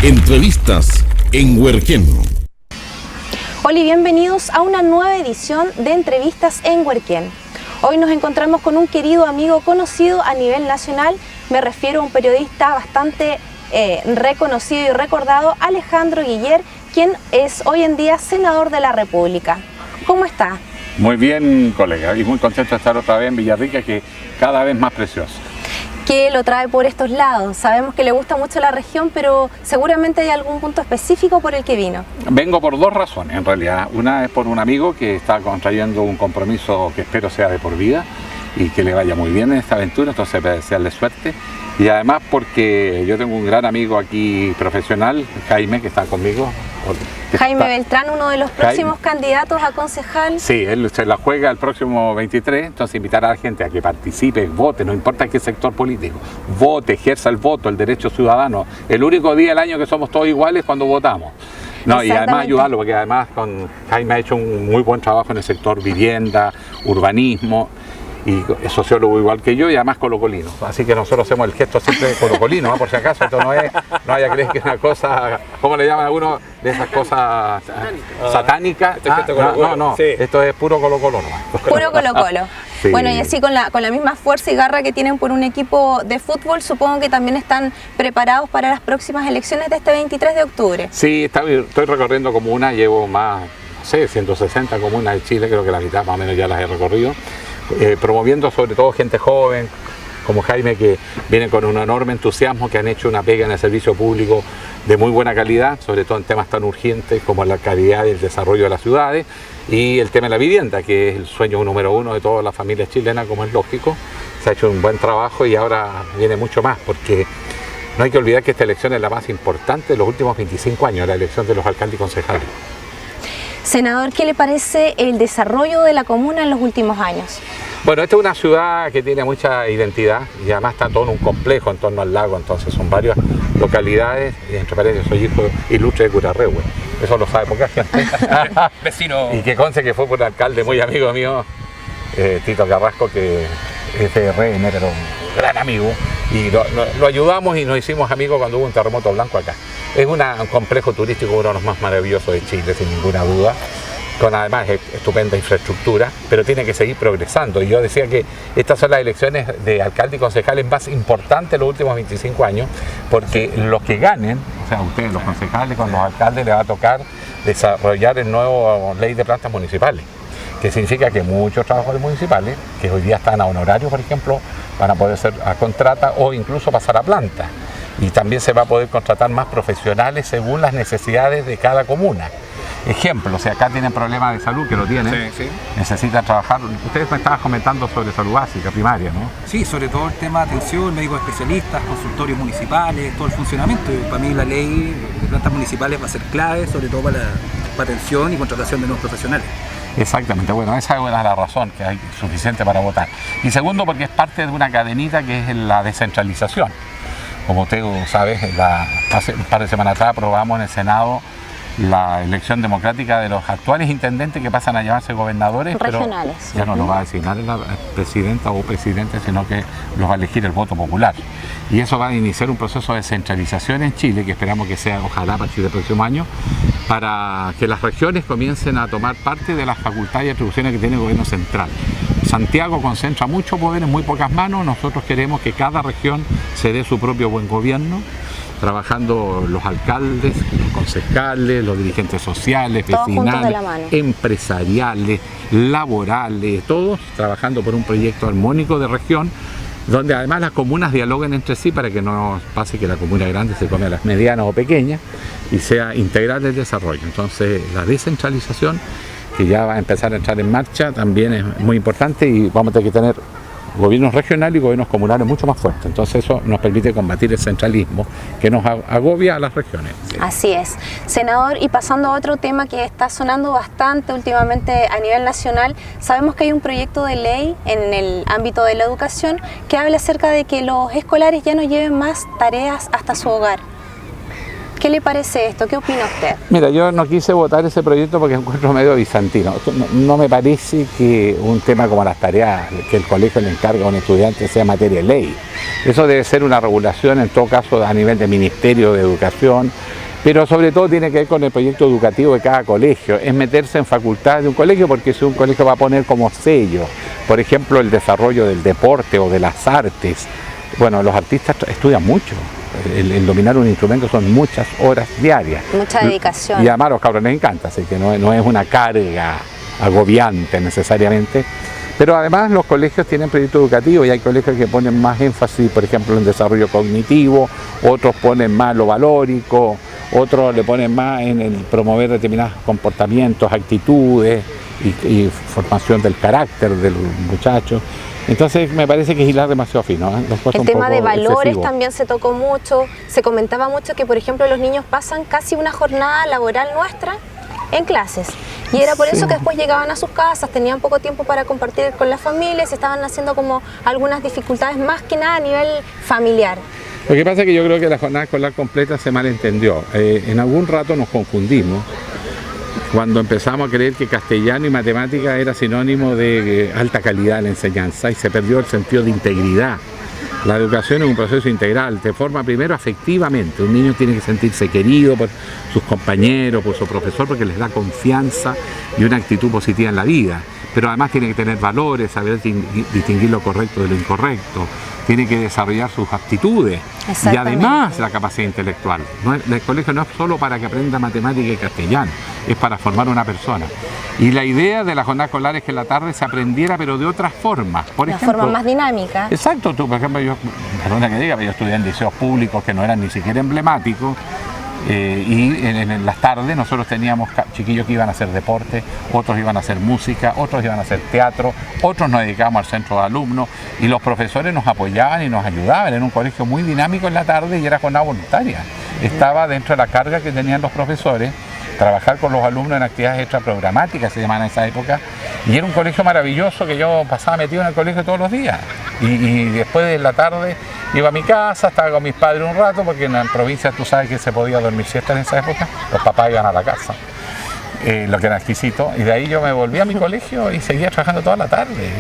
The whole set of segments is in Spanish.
Entrevistas en Huerquén. Hola y bienvenidos a una nueva edición de Entrevistas en Huerquén. Hoy nos encontramos con un querido amigo conocido a nivel nacional. Me refiero a un periodista bastante reconocido y recordado, Alejandro Guiller, quien es hoy en día senador de la República. ¿Cómo está? Muy bien, colega, y muy contento de estar otra vez en Villarrica, que cada vez más precioso. ¿Qué lo trae por estos lados? Sabemos que le gusta mucho la región, pero seguramente hay algún punto específico por el que vino. Vengo por dos razones, en realidad. Una es por un amigo que está contrayendo un compromiso que espero sea de por vida y que le vaya muy bien en esta aventura, entonces para desearle suerte. Y además porque yo tengo un gran amigo aquí profesional, Jaime, que está conmigo. Jaime Beltrán, uno de los próximos candidatos a concejal. Sí, él se la juega el próximo 23, entonces invitar a la gente a que participe, vote, no importa qué sector político, vote, ejerza el voto, el derecho ciudadano. El único día del año que somos todos iguales es cuando votamos. No, y además ayudarlo, porque además con Jaime ha hecho un muy buen trabajo en el sector vivienda, urbanismo, y es sociólogo igual que yo y además colocolino. Así que nosotros hacemos el gesto siempre de colocolino, ¿no? Por si acaso, esto no es, no vaya a creer que es una cosa, ¿cómo le llaman a algunos de esas cosas satánicas? No, sí. Esto es puro Colo-Colo nomás. Puro Colo-Colo. Sí. Bueno, y así con la misma fuerza y garra que tienen por un equipo de fútbol, supongo que también están preparados para las próximas elecciones de este 23 de octubre. Sí, estoy recorriendo comunas, llevo más, no sé, 160 comunas de Chile, creo que la mitad más o menos ya las he recorrido. Promoviendo sobre todo gente joven como Jaime, que viene con un enorme entusiasmo, que han hecho una pega en el servicio público de muy buena calidad, sobre todo en temas tan urgentes como la calidad y el desarrollo de las ciudades, y el tema de la vivienda, que es el sueño número uno de todas las familias chilenas, como es lógico. Se ha hecho un buen trabajo y ahora viene mucho más, porque no hay que olvidar que esta elección es la más importante de los últimos 25 años, la elección de los alcaldes y concejales. Senador, ¿qué le parece el desarrollo de la comuna en los últimos años? Bueno, esta es una ciudad que tiene mucha identidad y además está todo en un complejo en torno al lago, entonces son varias localidades, y entre paréntesis soy hijo ilustre de Curarrehue, eso lo sabe poca gente. Vecino. Y que conste que fue por un alcalde muy amigo mío, Tito Carrasco, que es de RN, pero un gran amigo, y lo ayudamos y nos hicimos amigos cuando hubo un terremoto blanco acá. Es un complejo turístico, uno de los más maravillosos de Chile, sin ninguna duda, con además estupenda infraestructura, pero tiene que seguir progresando. Y yo decía que estas son las elecciones de alcalde y concejales más importantes de los últimos 25 años, porque los que ganen, o sea, ustedes, los concejales con los alcaldes, les va a tocar desarrollar el nuevo ley de plantas municipales, que significa que muchos trabajadores municipales, que hoy día están a honorario, por ejemplo, van a poder ser a contrata o incluso pasar a planta. Y también se va a poder contratar más profesionales según las necesidades de cada comuna. Ejemplo, si acá tienen problemas de salud, que lo tienen, sí. Necesitan trabajar. Ustedes me estaban comentando sobre salud básica, primaria, ¿no? Sí, sobre todo el tema de atención, médicos especialistas, consultorios municipales, todo el funcionamiento. Y para mí la ley de plantas municipales va a ser clave, sobre todo para atención y contratación de nuevos profesionales. Exactamente, bueno, esa es la razón, que hay suficiente para votar. Y segundo, porque es parte de una cadenita que es la descentralización. Como usted sabe, hace un par de semanas atrás aprobamos en el Senado la elección democrática de los actuales intendentes que pasan a llamarse gobernadores, regionales, pero ya no los va a designar la presidenta o presidente, sino que los va a elegir el voto popular. Y eso va a iniciar un proceso de descentralización en Chile, que esperamos que sea, ojalá, para Chile el próximo año, para que las regiones comiencen a tomar parte de las facultades y atribuciones que tiene el gobierno central. Santiago concentra mucho poder en muy pocas manos. Nosotros queremos que cada región se dé su propio buen gobierno, trabajando los alcaldes, los concejales, los dirigentes sociales, vecinales, empresariales, laborales, todos trabajando por un proyecto armónico de región, donde además las comunas dialoguen entre sí para que no pase que la comuna grande se come a las medianas o pequeñas y sea integral el desarrollo. Entonces la descentralización, que ya va a empezar a entrar en marcha, también es muy importante, y vamos a tener que tener gobiernos regionales y gobiernos comunales mucho más fuertes. Entonces eso nos permite combatir el centralismo que nos agobia a las regiones. Así es. Senador, y pasando a otro tema que está sonando bastante últimamente a nivel nacional, sabemos que hay un proyecto de ley en el ámbito de la educación que habla acerca de que los escolares ya no lleven más tareas hasta su hogar. ¿Qué le parece esto? ¿Qué opina usted? Mira, yo no quise votar ese proyecto porque encuentro medio bizantino. No me parece que un tema como las tareas que el colegio le encarga a un estudiante sea materia de ley. Eso debe ser una regulación, en todo caso, a nivel del Ministerio de Educación, pero sobre todo tiene que ver con el proyecto educativo de cada colegio. Es meterse en facultades de un colegio, porque si un colegio va a poner como sello, por ejemplo, el desarrollo del deporte o de las artes, bueno, los artistas estudian mucho. El dominar un instrumento son muchas horas diarias. Mucha dedicación. Y además a los cabros les encanta, así que no es una carga agobiante necesariamente. Pero además los colegios tienen proyectos educativos y hay colegios que ponen más énfasis, por ejemplo, en el desarrollo cognitivo, otros ponen más lo valórico, otros le ponen más en el promover determinados comportamientos, actitudes y formación del carácter del muchacho. Entonces me parece que es hilar demasiado fino. El tema de valores también se tocó mucho, se comentaba mucho que, por ejemplo, los niños pasan casi una jornada laboral nuestra en clases. Y era por eso que después llegaban a sus casas, tenían poco tiempo para compartir con las familias, estaban haciendo como algunas dificultades más que nada a nivel familiar. Lo que pasa es que yo creo que la jornada escolar completa se malentendió. En algún rato nos confundimos cuando empezamos a creer que castellano y matemática era sinónimo de alta calidad de la enseñanza y se perdió el sentido de integridad. La educación es un proceso integral, te forma primero afectivamente. Un niño tiene que sentirse querido por sus compañeros, por su profesor, porque les da confianza y una actitud positiva en la vida. Pero además tiene que tener valores, saber distinguir lo correcto de lo incorrecto, tiene que desarrollar sus aptitudes y además la capacidad intelectual. El colegio no es solo para que aprenda matemática y castellano, es para formar una persona. Y la idea de la jornada escolar es que en la tarde se aprendiera, pero de otras formas. Por ejemplo, forma más dinámica. Exacto, tú, por ejemplo, perdona que diga, pero yo estudié en liceos públicos que no eran ni siquiera emblemáticos. Y en las tardes nosotros teníamos chiquillos que iban a hacer deporte, otros iban a hacer música, otros iban a hacer teatro, otros nos dedicábamos al centro de alumnos y los profesores nos apoyaban y nos ayudaban. Era un colegio muy dinámico en la tarde y era jornada voluntaria. Estaba dentro de la carga que tenían los profesores trabajar con los alumnos en actividades extraprogramáticas, se llamaban en esa época, y era un colegio maravilloso que yo pasaba metido en el colegio todos los días. Y después de la tarde iba a mi casa, estaba con mis padres un rato, porque en la provincia tú sabes que se podía dormir siesta en esa época, los papás iban a la casa, lo que era exquisito, y de ahí yo me volví a mi colegio y seguía trabajando toda la tarde,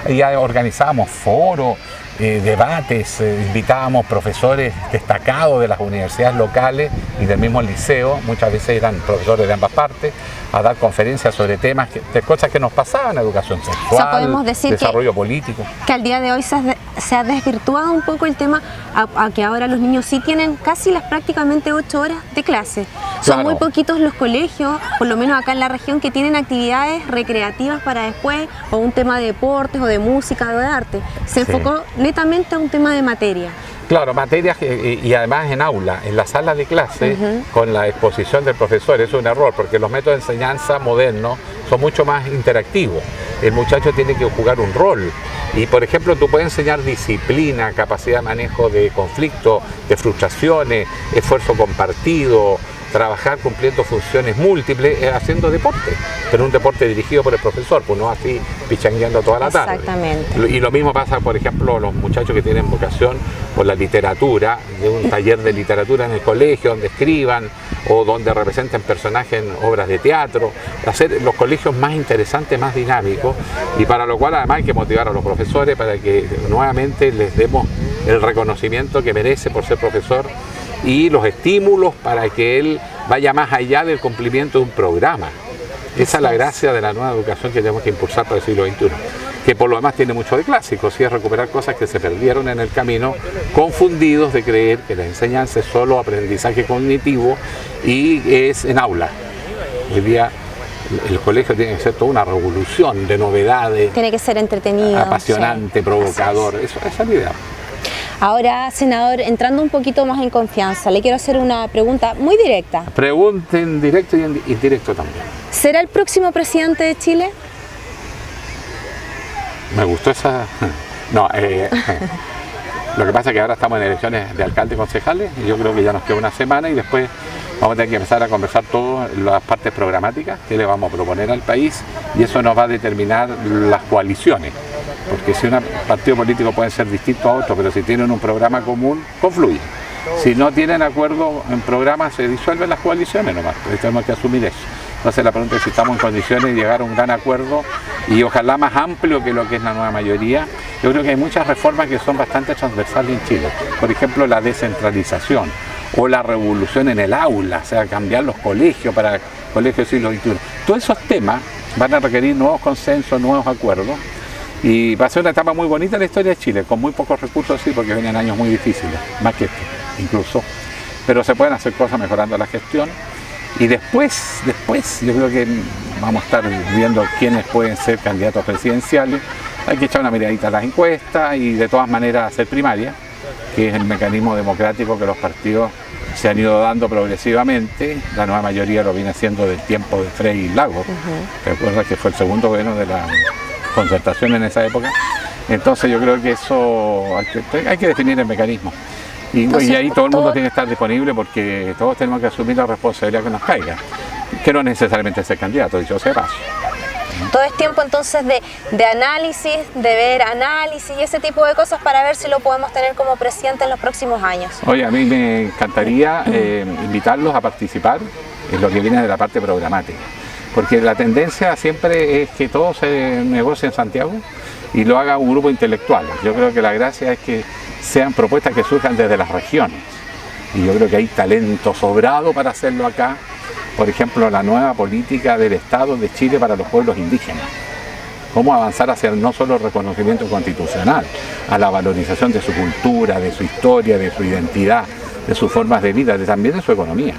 y ya organizábamos foros, debates, invitábamos profesores destacados de las universidades locales y del mismo liceo, muchas veces eran profesores de ambas partes, a dar conferencias sobre temas, de cosas que nos pasaban, educación sexual, o sea, podemos decir desarrollo político. Que al día de hoy se ha desvirtuado un poco el tema a que ahora los niños sí tienen casi las prácticamente 8 horas de clase. Son muy poquitos los colegios, por lo menos acá en la región, que tienen actividades recreativas para después, o un tema de deportes, o de música, o de arte. Se enfocó netamente a un tema de materia. Claro, materias y además en aula, en la sala de clase, con la exposición del profesor. Eso es un error, porque los métodos de enseñanza modernos son mucho más interactivos. El muchacho tiene que jugar un rol. Y por ejemplo, tú puedes enseñar disciplina, capacidad de manejo de conflictos, de frustraciones, esfuerzo compartido, trabajar cumpliendo funciones múltiples, haciendo deporte, pero un deporte dirigido por el profesor, pues no así pichangueando toda la tarde. Exactamente. Y lo mismo pasa, por ejemplo, los muchachos que tienen vocación por la literatura, de un taller de literatura en el colegio, donde escriban o donde representen personajes en obras de teatro, hacer los colegios más interesantes, más dinámicos, y para lo cual además hay que motivar a los profesores para que nuevamente les demos el reconocimiento que merece por ser profesor y los estímulos para que él vaya más allá del cumplimiento de un programa. Esa es la gracia de la nueva educación que tenemos que impulsar para el siglo XXI, que por lo demás tiene mucho de clásicos, y es recuperar cosas que se perdieron en el camino, confundidos de creer que la enseñanza es solo aprendizaje cognitivo y es en aula. Hoy día el colegio tiene que ser toda una revolución de novedades. Tiene que ser entretenido, apasionante, individual. Esa es la idea. Ahora, senador, entrando un poquito más en confianza, le quiero hacer una pregunta muy directa. Pregunten directo y indirecto también. ¿Será el próximo presidente de Chile? Me gustó esa... No, lo que pasa es que ahora estamos en elecciones de alcalde y concejales, y yo creo que ya nos queda una semana y después vamos a tener que empezar a conversar todas las partes programáticas que le vamos a proponer al país, y eso nos va a determinar las coaliciones. Porque si un partido político puede ser distinto a otro, pero si tienen un programa común, confluyen. Si no tienen acuerdo en programas, se disuelven las coaliciones nomás, entonces tenemos que asumir eso. Entonces la pregunta es si estamos en condiciones de llegar a un gran acuerdo y ojalá más amplio que lo que es la nueva mayoría. Yo creo que hay muchas reformas que son bastante transversales en Chile, por ejemplo la descentralización o la revolución en el aula, o sea, cambiar los colegios para colegios del siglo XXI. Todos esos temas van a requerir nuevos consensos, nuevos acuerdos. Y va a ser una etapa muy bonita en la historia de Chile, con muy pocos recursos, sí, porque vienen años muy difíciles, más que este, incluso. Pero se pueden hacer cosas mejorando la gestión. Y después yo creo que vamos a estar viendo quiénes pueden ser candidatos presidenciales. Hay que echar una miradita a las encuestas y de todas maneras hacer primaria, que es el mecanismo democrático que los partidos se han ido dando progresivamente. La nueva mayoría lo viene haciendo del tiempo de Frei y Lagos. Recuerda que fue el segundo gobierno de la Concertación en esa época. Entonces yo creo que eso hay que definir el mecanismo. Y ahí todo el mundo tiene que estar disponible porque todos tenemos que asumir la responsabilidad que nos caiga. Que no necesariamente ser candidato, dicho sea paso. Todo es tiempo entonces de análisis, de ver análisis y ese tipo de cosas para ver si lo podemos tener como presidente en los próximos años. Oye, a mí me encantaría invitarlos a participar en lo que viene de la parte programática. Porque la tendencia siempre es que todo se negocie en Santiago y lo haga un grupo intelectual. Yo creo que la gracia es que sean propuestas que surjan desde las regiones. Y yo creo que hay talento sobrado para hacerlo acá. Por ejemplo, la nueva política del Estado de Chile para los pueblos indígenas. Cómo avanzar hacia no solo el reconocimiento constitucional, a la valorización de su cultura, de su historia, de su identidad, de sus formas de vida, también de su economía.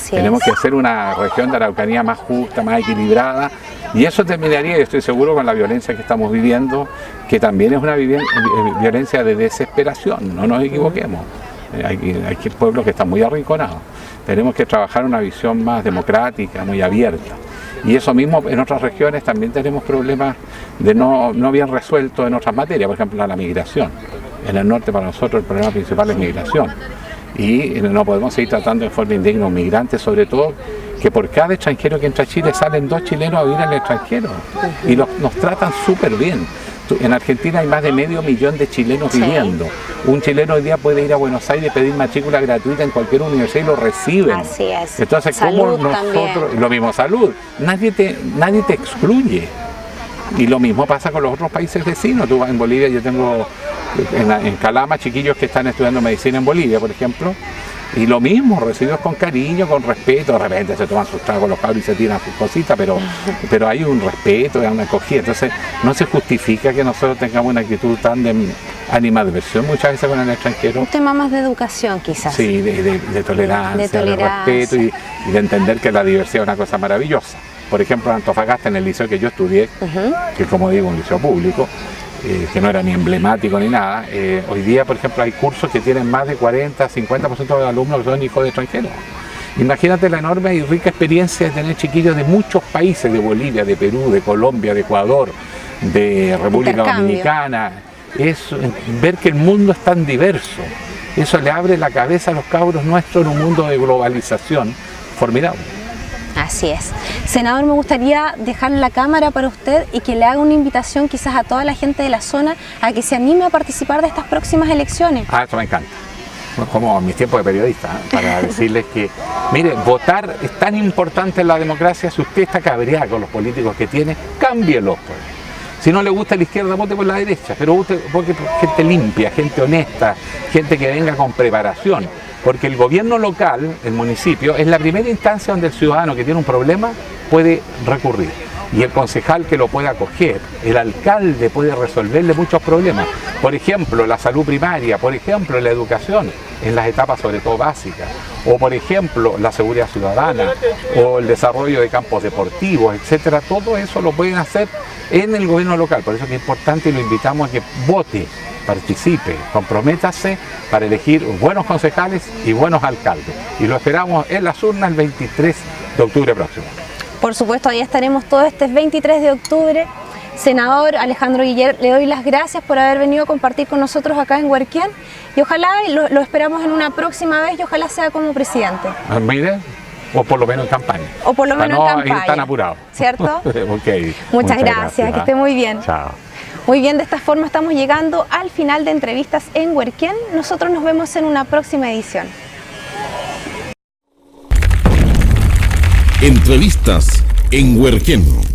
Tenemos que hacer una región de Araucanía más justa, más equilibrada, y eso terminaría, y estoy seguro, con la violencia que estamos viviendo, que también es una violencia de desesperación, no nos equivoquemos. Hay pueblos que están muy arrinconados. Tenemos que trabajar una visión más democrática, muy abierta. Y eso mismo en otras regiones también tenemos problemas de no bien resueltos en otras materias, por ejemplo la migración. En el norte para nosotros el problema principal es migración. Y no podemos seguir tratando de forma indigna a un migrante, sobre todo que por cada extranjero que entra a Chile salen 2 chilenos a vivir al extranjero y nos tratan súper bien. En Argentina hay más de 500.000 de chilenos viviendo. Un chileno hoy día puede ir a Buenos Aires y pedir matrícula gratuita en cualquier universidad y lo reciben. Así es. Entonces, ¿cómo nosotros, lo mismo salud, nadie te excluye? Y lo mismo pasa con los otros países vecinos. Tú vas en Bolivia, yo tengo en Calama chiquillos que están estudiando medicina en Bolivia, por ejemplo, y lo mismo, recibidos con cariño, con respeto. De repente se toman sus tragos los cabros y se tiran sus cositas, pero hay un respeto, hay una acogida. Entonces no se justifica que nosotros tengamos una actitud tan de animadversión muchas veces con el extranjero. Un tema más de educación quizás. Sí, de tolerancia, de respeto y de entender que la diversidad es una cosa maravillosa. Por ejemplo, en Antofagasta, en el liceo que yo estudié, que como digo, un liceo público, que no era ni emblemático ni nada, hoy día, por ejemplo, hay cursos que tienen más de 40, 50% de alumnos que son hijos de extranjeros. Imagínate la enorme y rica experiencia de tener chiquillos de muchos países, de Bolivia, de Perú, de Colombia, de Ecuador, de República Dominicana. Es ver que el mundo es tan diverso. Eso le abre la cabeza a los cabros nuestros en un mundo de globalización formidable. Así es. Senador, me gustaría dejar la cámara para usted y que le haga una invitación quizás a toda la gente de la zona a que se anime a participar de estas próximas elecciones. Eso me encanta. Como en mis tiempos de periodista, para decirles que, mire, votar es tan importante en la democracia. Si usted está cabreado con los políticos que tiene, cámbielos. Pues. Si no le gusta la izquierda, vote por la derecha, pero vote por gente limpia, gente honesta, gente que venga con preparación. Porque el gobierno local, el municipio, es la primera instancia donde el ciudadano que tiene un problema puede recurrir. Y el concejal que lo puede acoger, el alcalde puede resolverle muchos problemas. Por ejemplo, la salud primaria, por ejemplo, la educación, en las etapas sobre todo básicas. O por ejemplo, la seguridad ciudadana, o el desarrollo de campos deportivos, etcétera. Todo eso lo pueden hacer en el gobierno local. Por eso es que es importante y lo invitamos a que vote, participe, comprométase para elegir buenos concejales y buenos alcaldes. Y lo esperamos en las urnas el 23 de octubre próximo. Por supuesto, ahí estaremos todo este 23 de octubre. Senador Alejandro Guiller, le doy las gracias por haber venido a compartir con nosotros acá en Huerquén y ojalá lo esperamos en una próxima vez y ojalá sea como presidente. Mire, o por lo menos en campaña. O por lo menos en campaña. No tan apurado. ¿Cierto? Okay. Muchas gracias, que esté muy bien. Chao. Muy bien, de esta forma estamos llegando al final de Entrevistas en Huerquén. Nosotros nos vemos en una próxima edición. Entrevistas en Huerquén.